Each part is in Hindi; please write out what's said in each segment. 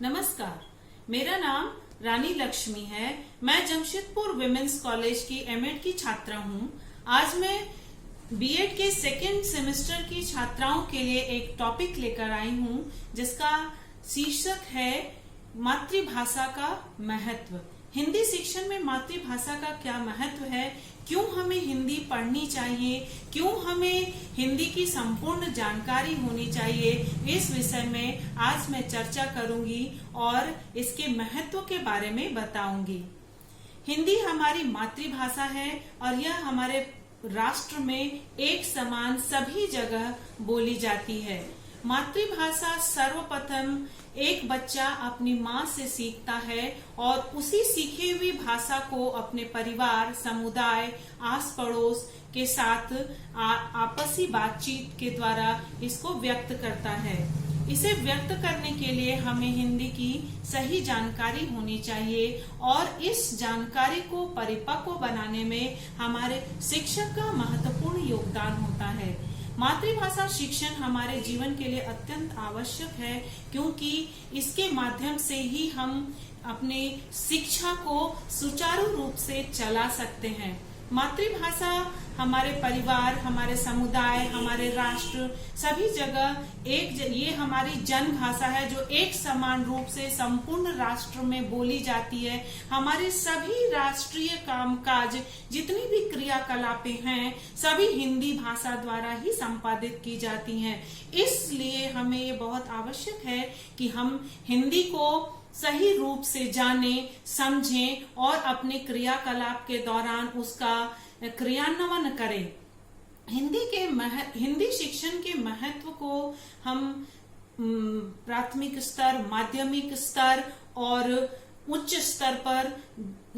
नमस्कार, मेरा नाम रानी लक्ष्मी है। मैं जमशेदपुर विमेंस कॉलेज की एमएड की छात्रा हूँ। आज मैं बीएड के सेकेंड सेमेस्टर की छात्राओं के लिए एक टॉपिक लेकर आई हूँ जिसका शीर्षक है मातृभाषा का महत्व। हिंदी शिक्षण में मातृभाषा का क्या महत्व है, क्यों हमें हिंदी पढ़नी चाहिए, क्यों हमें हिंदी की संपूर्ण जानकारी होनी चाहिए, इस विषय में आज मैं चर्चा करूंगी और इसके महत्व के बारे में बताऊंगी। हिंदी हमारी मातृभाषा है और यह हमारे राष्ट्र में एक समान सभी जगह बोली जाती है। मातृभाषा सर्वप्रथम एक बच्चा अपनी माँ से सीखता है और उसी सीखी हुई भाषा को अपने परिवार, समुदाय, आस पड़ोस के साथ आपसी बातचीत के द्वारा इसको व्यक्त करता है। इसे व्यक्त करने के लिए हमें हिंदी की सही जानकारी होनी चाहिए और इस जानकारी को परिपक्व बनाने में हमारे शिक्षक का महत्वपूर्ण योगदान होता है। मातृभाषा शिक्षण हमारे जीवन के लिए अत्यंत आवश्यक है, क्योंकि इसके माध्यम से ही हम अपने शिक्षा को सुचारू रूप से चला सकते हैं। मातृभाषा हमारे परिवार, हमारे समुदाय, हमारे राष्ट्र सभी जगह ये हमारी जन भाषा है जो एक समान रूप से संपूर्ण राष्ट्र में बोली जाती है। हमारे सभी राष्ट्रीय कामकाज, जितनी भी क्रियाकलापें हैं, सभी हिंदी भाषा द्वारा ही संपादित की जाती हैं। इसलिए हमें ये बहुत आवश्यक है कि हम हिंदी को सही रूप से जानें, समझें और अपने क्रियाकलाप के दौरान उसका क्रियान्वयन करें। हिंदी शिक्षण के महत्व को हम प्राथमिक स्तर, माध्यमिक स्तर और उच्च स्तर पर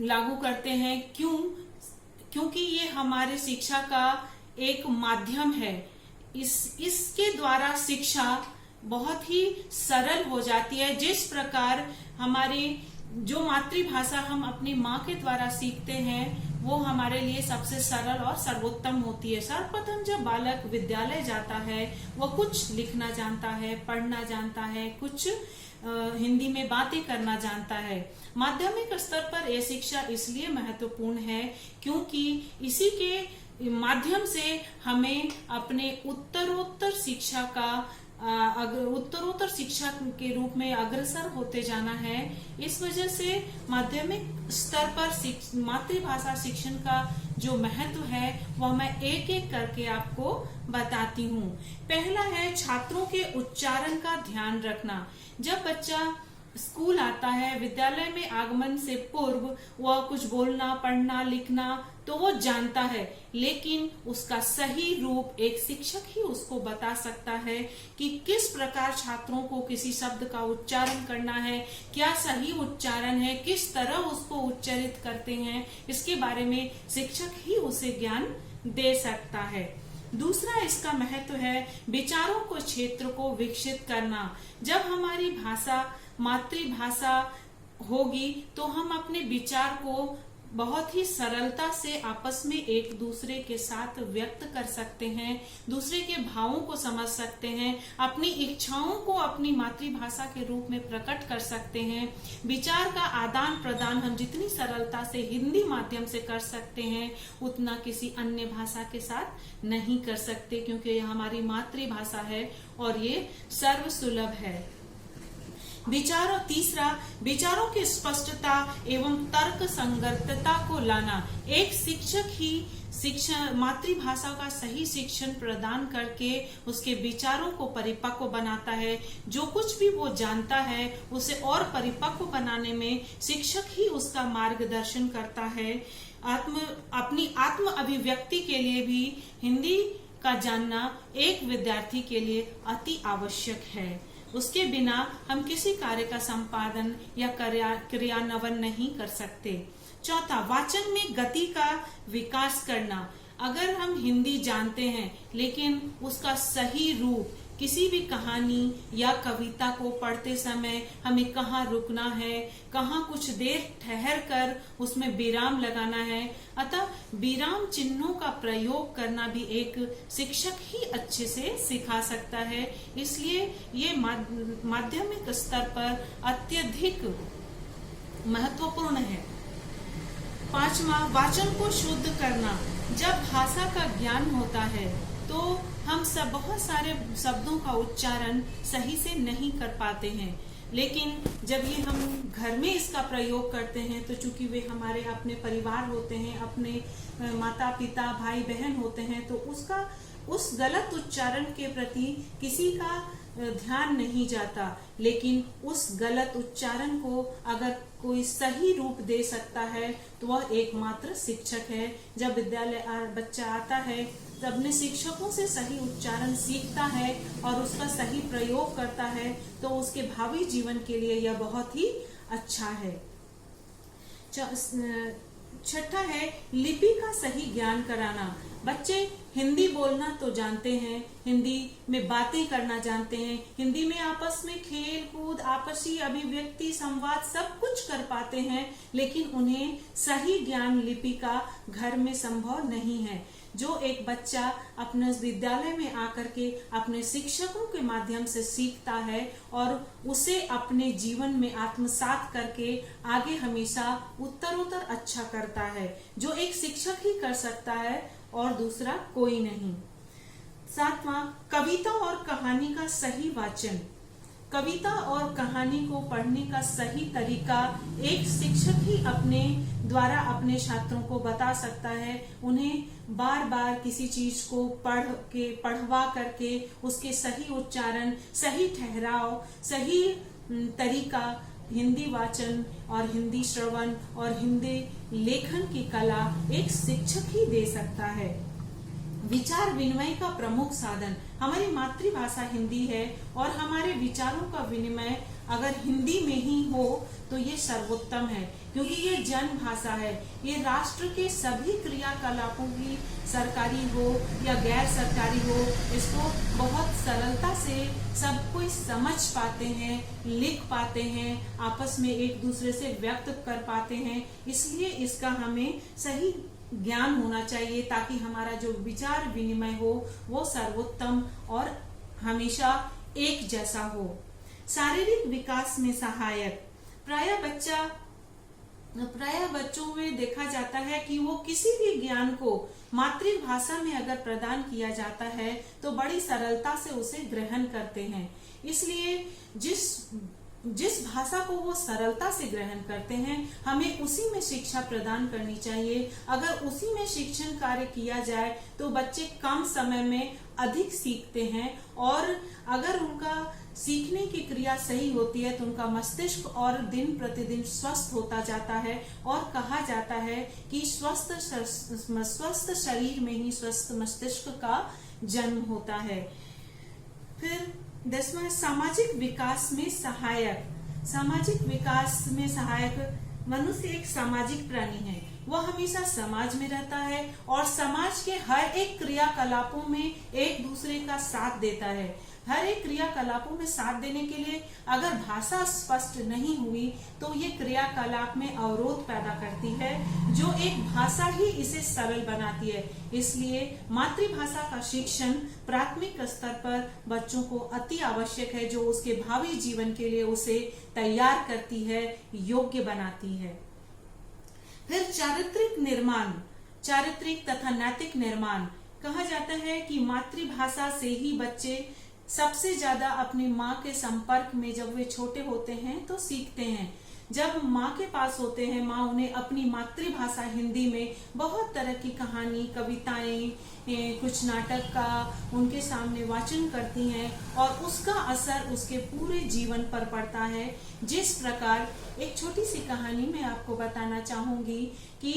लागू करते हैं। क्योंकि ये हमारे शिक्षा का एक माध्यम है। इसके द्वारा शिक्षा बहुत ही सरल हो जाती है। जिस प्रकार हमारी जो मातृभाषा हम अपनी माँ के द्वारा सीखते हैं वो हमारे लिए सबसे सरल और सर्वोत्तम होती है। सर्वप्रथम जब बालक विद्यालय जाता है वो कुछ लिखना जानता है, पढ़ना जानता है, कुछ हिंदी में बातें करना जानता है। माध्यमिक स्तर पर यह शिक्षा इसलिए महत्वपूर्ण है क्योंकि इसी के माध्यम से हमें अपने उत्तरोत्तर शिक्षा के रूप में अग्रसर होते जाना है। इस वजह से माध्यमिक स्तर पर मातृभाषा शिक्षण का जो महत्व है वह मैं एक एक करके आपको बताती हूँ। पहला है छात्रों के उच्चारण का ध्यान रखना। जब बच्चा स्कूल आता है, विद्यालय में आगमन से पूर्व वह कुछ बोलना, पढ़ना, लिखना तो वो जानता है, लेकिन उसका सही रूप एक शिक्षक ही उसको बता सकता है कि किस प्रकार छात्रों को किसी शब्द का उच्चारण करना है, क्या सही उच्चारण है, किस तरह उसको उच्चारित करते हैं, इसके बारे में शिक्षक ही उसे ज्ञान दे सकता है। दूसरा इसका महत्व है विचारों को क्षेत्र को विकसित करना। जब हमारी भाषा मातृभाषा होगी तो हम अपने विचार को बहुत ही सरलता से आपस में एक दूसरे के साथ व्यक्त कर सकते हैं, दूसरे के भावों को समझ सकते हैं, अपनी इच्छाओं को अपनी मातृभाषा के रूप में प्रकट कर सकते हैं। विचार का आदान प्रदान हम जितनी सरलता से हिंदी माध्यम से कर सकते हैं उतना किसी अन्य भाषा के साथ नहीं कर सकते, क्योंकि यह हमारी मातृभाषा है और ये सर्वसुलभ है। तीसरा, विचारों की स्पष्टता एवं तर्क संगतता को लाना। एक शिक्षक ही मातृभाषा का सही शिक्षण प्रदान करके उसके विचारों को परिपक्व बनाता है। जो कुछ भी वो जानता है उसे और परिपक्व बनाने में शिक्षक ही उसका मार्गदर्शन करता है। अपनी आत्म अभिव्यक्ति के लिए भी हिंदी का जानना एक विद्यार्थी के लिए अति आवश्यक है। उसके बिना हम किसी कार्य का संपादन या क्रियान्वयन नहीं कर सकते। चौथा, वाचन में गति का विकास करना। अगर हम हिंदी जानते हैं लेकिन उसका सही रूप किसी भी कहानी या कविता को पढ़ते समय हमें कहाँ रुकना है, कहाँ कुछ देर ठहर कर उसमें विराम लगाना है। अतः विराम चिन्हों का प्रयोग करना भी एक शिक्षक ही अच्छे से सिखा सकता है। इसलिए ये माध्यमिक स्तर पर अत्यधिक महत्वपूर्ण है। 5वां, वाचन को शुद्ध करना। जब भाषा का ज्ञान होता है तो हम बहुत सारे शब्दों का उच्चारण सही से नहीं कर पाते हैं, लेकिन जब ये हम घर में इसका प्रयोग करते हैं तो चूंकि वे हमारे अपने परिवार होते हैं, अपने माता पिता भाई बहन होते हैं, तो उस गलत उच्चारण के प्रति किसी का ध्यान नहीं जाता। लेकिन उस गलत उच्चारण को अगर कोई सही रूप दे सकता है तो वह एकमात्र शिक्षक है। जब विद्यालय बच्चा आता है तो अपने शिक्षकों से सही उच्चारण सीखता है और उसका सही प्रयोग करता है, तो उसके भावी जीवन के लिए यह बहुत ही अच्छा है। 6ठा है लिपि का सही ज्ञान कराना। बच्चे हिंदी बोलना तो जानते हैं, हिंदी में बातें करना जानते हैं, हिंदी में आपस में खेल कूद, आपसी अभिव्यक्ति, संवाद सब कुछ कर पाते हैं, लेकिन उन्हें सही ज्ञान लिपि का घर में संभव नहीं है। जो एक बच्चा अपने विद्यालय में आकर के अपने शिक्षकों के माध्यम से सीखता है और उसे अपने जीवन में आत्मसात करके आगे हमेशा उत्तरोत्तर अच्छा करता है, जो एक शिक्षक ही कर सकता है और दूसरा कोई नहीं। 7वां, कविता और कहानी का सही वाचन। कविता और कहानी को पढ़ने का सही तरीका एक शिक्षक ही अपने द्वारा अपने छात्रों को बता सकता है। उन्हें बार बार किसी चीज को पढ़वा करके उसके सही उच्चारण, सही ठहराव, सही तरीका, हिंदी वाचन और हिंदी श्रवण और हिंदी लेखन की कला एक शिक्षक ही दे सकता है। विचार विनिमय का प्रमुख साधन। हमारी मातृभाषा हिंदी है और हमारे विचारों का विनिमय अगर हिंदी में ही हो तो ये सर्वोत्तम है, क्योंकि ये जन भाषा है। ये राष्ट्र के सभी क्रियाकलापों की, सरकारी हो या गैर सरकारी हो, इसको बहुत सरलता से सब कोई समझ पाते हैं, लिख पाते हैं, आपस में एक दूसरे से व्यक्त कर पाते हैं। इसलिए इसका हमें सही ज्ञान होना चाहिए ताकि हमारा जो विचार विनिमय हो वो सर्वोत्तम और हमेशा एक जैसा हो। शारीरिक विकास में सहायक। प्रायः बच्चों में देखा जाता है कि वो किसी भी ज्ञान को मातृभाषा में अगर प्रदान किया जाता है तो बड़ी सरलता से उसे ग्रहण करते हैं। इसलिए जिस भाषा को वो सरलता से ग्रहण करते हैं, हमें उसी में शिक्षा प्रदान करनी चाहिए। अगर उसी में शिक्षण कार्य किया जाए तो बच्चे कम समय में अधिक सीखते हैं और अगर उनका सीखने की क्रिया सही होती है तो उनका मस्तिष्क और दिन प्रतिदिन स्वस्थ होता जाता है। और कहा जाता है कि स्वस्थ शरीर में ही स्वस्थ मस्तिष्क का जन्म होता है। फिर 10वां, सामाजिक विकास में सहायक। सामाजिक विकास में सहायक। मनुष्य एक सामाजिक प्राणी है, वह हमेशा समाज में रहता है और समाज के हर एक क्रियाकलापों में एक दूसरे का साथ देता है। हर एक क्रियाकलापों में साथ देने के लिए अगर भाषा स्पष्ट नहीं हुई तो ये क्रियाकलाप में अवरोध पैदा करती है, जो एक भाषा ही इसे सरल बनाती है। इसलिए मातृभाषा का शिक्षण प्राथमिक स्तर पर बच्चों को अति आवश्यक है, जो उसके भावी जीवन के लिए उसे तैयार करती है, योग्य बनाती है। फिर चारित्रिक निर्माण, चारित्रिक तथा नैतिक निर्माण। कहा जाता है कि मातृभाषा से ही बच्चे सबसे ज्यादा अपनी माँ के संपर्क में जब वे छोटे होते हैं तो सीखते हैं। जब माँ के पास होते हैं, माँ उन्हें अपनी मातृभाषा हिंदी में बहुत तरह की कहानी, कविताएं, कुछ नाटक का उनके सामने वाचन करती हैं और उसका असर उसके पूरे जीवन पर पड़ता है। जिस प्रकार एक छोटी सी कहानी मैं आपको बताना चाहूंगी कि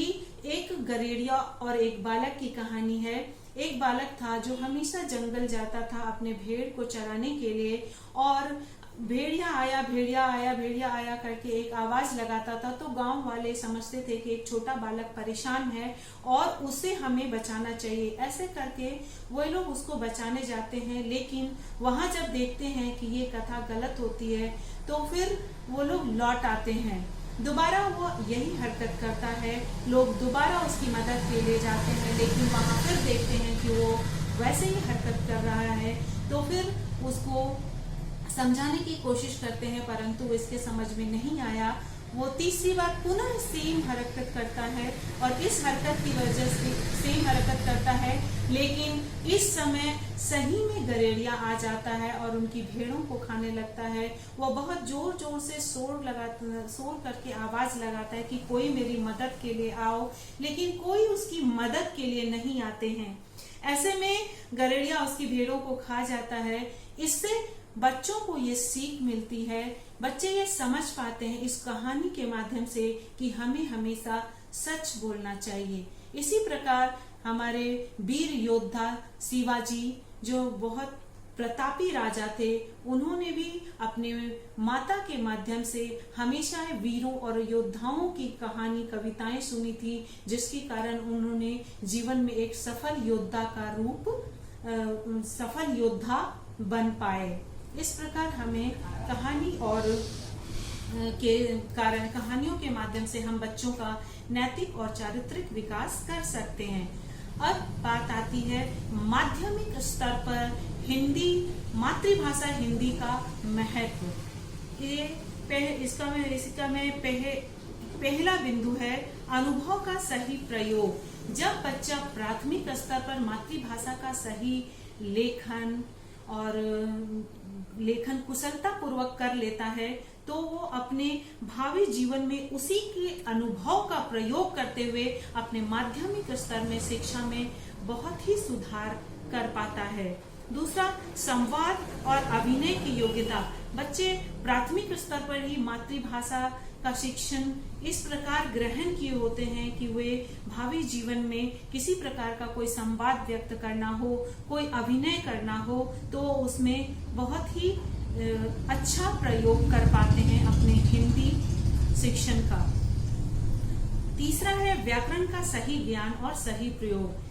एक गरेड़िया और एक बालक की कहानी है। एक बालक था जो हमेशा जंगल जाता था अपने भेड़ को चराने के लिए, और भेड़िया आया भेड़िया आया भेड़िया आया करके एक आवाज लगाता था। तो गांव वाले समझते थे कि एक छोटा बालक परेशान है और उसे हमें बचाना चाहिए। ऐसे करके वो लोग उसको बचाने जाते हैं, लेकिन वहां जब देखते हैं कि ये कथा गलत होती है तो फिर वो लोग लौट आते हैं। दोबारा वो यही हरकत करता है, लोग दोबारा उसकी मदद के लिए जाते हैं, लेकिन वहां फिर देखते हैं कि वो वैसे ही हरकत कर रहा है। तो फिर उसको समझाने की कोशिश करते हैं, परंतु इसके समझ में नहीं आया। वो तीसरी बार पुनः सेम हरकत करता है और इस हरकत की वजह से सेम हरकत करता है, लेकिन इस समय सही में गरेड़िया आ जाता है और उनकी भेड़ों को खाने लगता है। वो बहुत जोर जोर से शोर करके आवाज लगाता है कि कोई मेरी मदद के लिए आओ, लेकिन कोई उसकी मदद के लिए नहीं आते हैं। ऐसे में गरेड़िया उसकी भेड़ों को खा जाता है। इससे बच्चों को ये सीख मिलती है, बच्चे ये समझ पाते हैं इस कहानी के माध्यम से कि हमें हमेशा सच बोलना चाहिए। इसी प्रकार हमारे वीर योद्धा शिवाजी, जो बहुत प्रतापी राजा थे, उन्होंने भी अपने माता के माध्यम से हमेशा वीरों और योद्धाओं की कहानी कविताएं सुनी थी, जिसके कारण उन्होंने जीवन में एक सफल योद्धा बन पाए। इस प्रकार हमें कहानी और कहानियों के माध्यम से हम बच्चों का नैतिक और चारित्रिक विकास कर सकते हैं। अब बात आती है माध्यमिक स्तर पर हिंदी, मातृभाषा हिंदी का महत्व। पहला बिंदु है अनुभव का सही प्रयोग। जब बच्चा प्राथमिक स्तर पर मातृभाषा का सही लेखन कुशलता पूर्वक कर लेता है, तो वो अपने भावी जीवन में उसी के अनुभव का प्रयोग करते हुए अपने माध्यमिक स्तर में शिक्षा में बहुत ही सुधार कर पाता है। दूसरा, संवाद और अभिनय की योग्यता। बच्चे प्राथमिक स्तर पर ही मातृभाषा का शिक्षण इस प्रकार ग्रहण किए होते हैं कि वे भावी जीवन में किसी प्रकार का कोई संवाद व्यक्त करना हो, कोई अभिनय करना हो, तो उसमें बहुत ही अच्छा प्रयोग कर पाते हैं अपने हिंदी शिक्षण का। तीसरा है व्याकरण का सही ज्ञान और सही प्रयोग।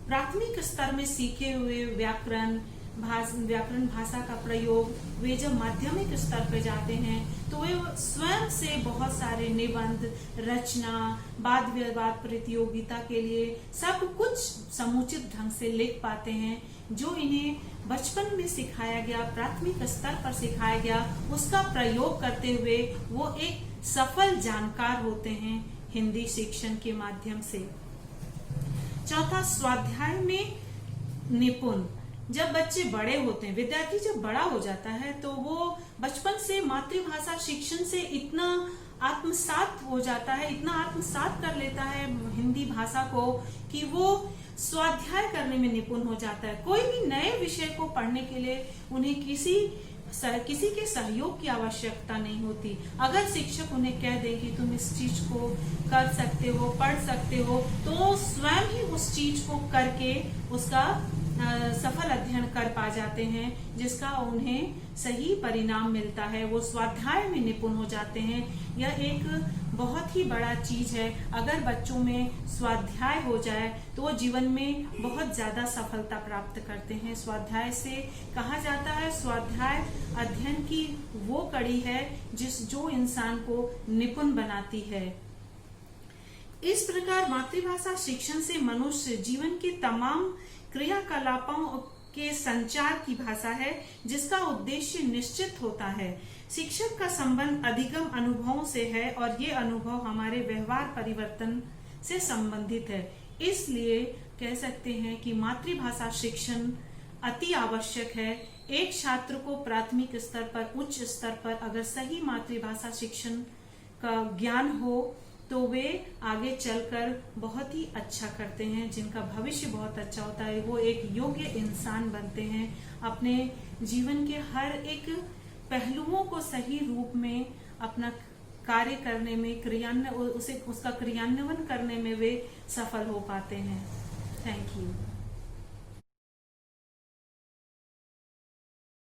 प्राथमिक स्तर में सीखे हुए व्याकरण भाषा का प्रयोग वे जब माध्यमिक स्तर पर जाते हैं तो वे स्वयं से बहुत सारे निबंध, रचना, वाद विवाद प्रतियोगिता के लिए सब कुछ समुचित ढंग से लिख पाते हैं। जो इन्हें बचपन में सिखाया गया, प्राथमिक स्तर पर सिखाया गया, उसका प्रयोग करते हुए वो एक सफल जानकार होते हैं हिंदी शिक्षण के माध्यम से। चौथा, स्वाध्याय में निपुण। जब बच्चे बड़े होते हैं, विद्यार्थी जब बड़ा हो जाता है, तो वो बचपन से मातृभाषा शिक्षण से इतना आत्मसात हो जाता है, इतना आत्मसात कर लेता है हिंदी भाषा को कि वो स्वाध्याय करने में निपुण हो जाता है। कोई भी नए विषय को पढ़ने के लिए उन्हें किसी के सहयोग की आवश्यकता नहीं होती। अगर शिक्षक उन्हें कह दे कि तुम इस चीज को कर सकते हो, पढ़ सकते हो, तो स्वयं ही उस चीज को करके उसका सफल अध्ययन कर पा जाते हैं, जिसका उन्हें सही परिणाम मिलता है। वो स्वाध्याय में निपुण हो जाते हैं। यह एक बहुत ही बड़ा चीज है। अगर बच्चों में स्वाध्याय हो जाए तो वो जीवन में बहुत ज्यादा सफलता प्राप्त करते हैं। स्वाध्याय से कहा जाता है, स्वाध्याय अध्ययन की वो कड़ी है जो इंसान को निपुण बनाती है। इस प्रकार मातृभाषा शिक्षण से मनुष्य जीवन के तमाम क्रियाकलापों के संचार की भाषा है, जिसका उद्देश्य निश्चित होता है। शिक्षक का संबंध अधिगम अनुभवों से है और ये अनुभव हमारे व्यवहार परिवर्तन से संबंधित है। इसलिए कह सकते हैं कि मातृभाषा शिक्षण अति आवश्यक है। एक छात्र को प्राथमिक स्तर पर, उच्च स्तर पर अगर सही मातृभाषा शिक्षण का ज्ञान हो तो वे आगे चलकर बहुत ही अच्छा करते हैं, जिनका भविष्य बहुत अच्छा होता है। वो एक योग्य इंसान बनते हैं, अपने जीवन के हर एक पहलुओं को सही रूप में अपना कार्य करने में उसका क्रियान्वयन करने में वे सफल हो पाते हैं। Thank you.